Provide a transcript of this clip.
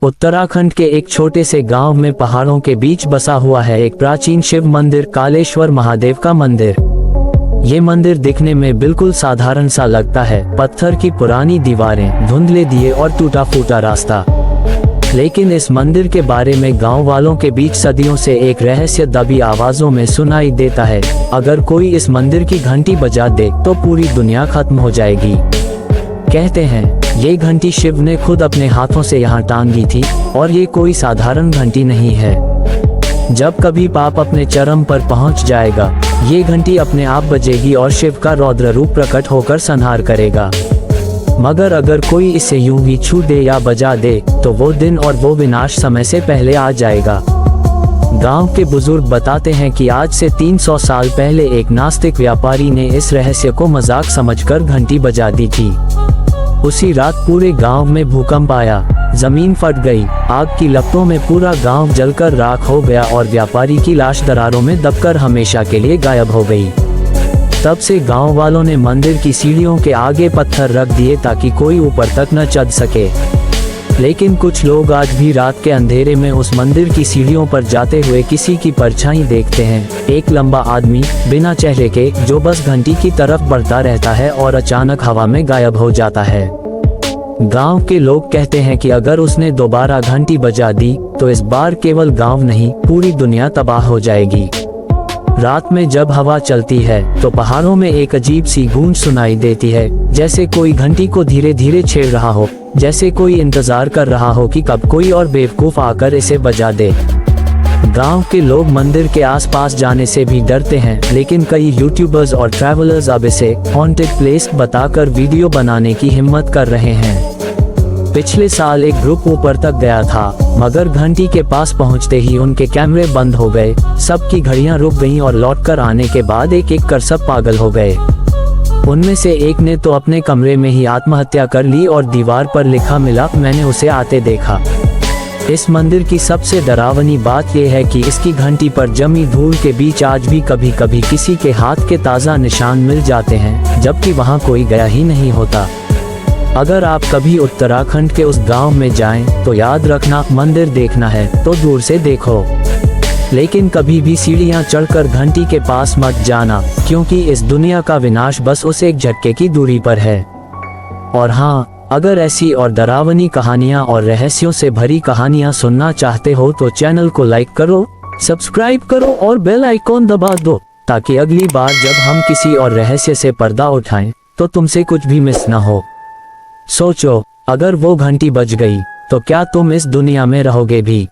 उत्तराखंड के एक छोटे से गांव में पहाड़ों के बीच बसा हुआ है एक प्राचीन शिव मंदिर कालेश्वर महादेव का मंदिर। ये मंदिर दिखने में बिल्कुल साधारण सा लगता है, पत्थर की पुरानी दीवारें, धुंधले दिए और टूटा फूटा रास्ता। लेकिन इस मंदिर के बारे में गांव वालों के बीच सदियों से एक रहस्य दबी आवाजों में सुनाई देता है। अगर कोई इस मंदिर की घंटी बजा दे तो पूरी दुनिया खत्म हो जाएगी। कहते हैं ये घंटी शिव ने खुद अपने हाथों से यहाँ टांगी थी और ये कोई साधारण घंटी नहीं है। जब कभी पाप अपने चरम पर पहुँच जाएगा, ये घंटी अपने आप बजेगी और शिव का रौद्र रूप प्रकट होकर संहार करेगा। मगर अगर कोई इसे यूं ही छू दे या बजा दे तो वो दिन और वो विनाश समय से पहले आ जाएगा। गांव के बुजुर्ग बताते हैं कि आज से 300 साल पहले एक नास्तिक व्यापारी ने इस रहस्य को मजाक समझकर घंटी बजा दी थी। उसी रात पूरे गांव में भूकंप आया, जमीन फट गई, आग की लपटों में पूरा गांव जलकर राख हो गया और व्यापारी की लाश दरारों में दबकर हमेशा के लिए गायब हो गई। तब से गांव वालों ने मंदिर की सीढ़ियों के आगे पत्थर रख दिए ताकि कोई ऊपर तक न चढ़ सके। लेकिन कुछ लोग आज भी रात के अंधेरे में उस मंदिर की सीढ़ियों पर जाते हुए किसी की परछाई देखते हैं। एक लंबा आदमी बिना चेहरे के जो बस घंटी की तरफ बढ़ता रहता है और अचानक हवा में गायब हो जाता है। गांव के लोग कहते हैं कि अगर उसने दोबारा घंटी बजा दी तो इस बार केवल गांव नहीं, पूरी दुनिया तबाह हो जाएगी। रात में जब हवा चलती है तो पहाड़ों में एक अजीब सी गूंज सुनाई देती है, जैसे कोई घंटी को धीरे धीरे छेड़ रहा हो, जैसे कोई इंतजार कर रहा हो कि कब कोई और बेवकूफ आकर इसे बजा दे। गांव के लोग मंदिर के आसपास जाने से भी डरते हैं, लेकिन कई यूट्यूबर्स और ट्रैवलर्स अब इसे हॉन्टेड प्लेस बताकर वीडियो बनाने की हिम्मत कर रहे हैं। पिछले साल एक ग्रुप ऊपर तक गया था, मगर घंटी के पास पहुंचते ही उनके कैमरे बंद हो गए, सबकी घड़ियां रुक गईं और लौटकर आने के बाद एक एक कर सब पागल हो गए। उनमें से एक ने तो अपने कमरे में ही आत्महत्या कर ली और दीवार पर लिखा मिला, मैंने उसे आते देखा। इस मंदिर की सबसे डरावनी बात यह है कि इसकी घंटी पर जमी धूल के बीच आज भी कभी कभी किसी के हाथ के ताज़ा निशान मिल जाते हैं, जबकि वहां कोई गया ही नहीं होता। अगर आप कभी उत्तराखंड के उस गांव में जाएं, तो याद रखना, मंदिर देखना है तो दूर से देखो, लेकिन कभी भी सीढ़ियां चढ़कर घंटी के पास मत जाना, क्योंकि इस दुनिया का विनाश बस उस एक झटके की दूरी पर है। और हाँ, अगर ऐसी और डरावनी कहानियां और रहस्यों से भरी कहानियां सुनना चाहते हो तो चैनल को लाइक करो, सब्सक्राइब करो और बेल आइकॉन दबा दो, ताकि अगली बार जब हम किसी और रहस्य से पर्दा उठाएं तो तुमसे कुछ भी मिस न हो। सोचो, अगर वो घंटी बज गई तो क्या तुम इस दुनिया में रहोगे भी?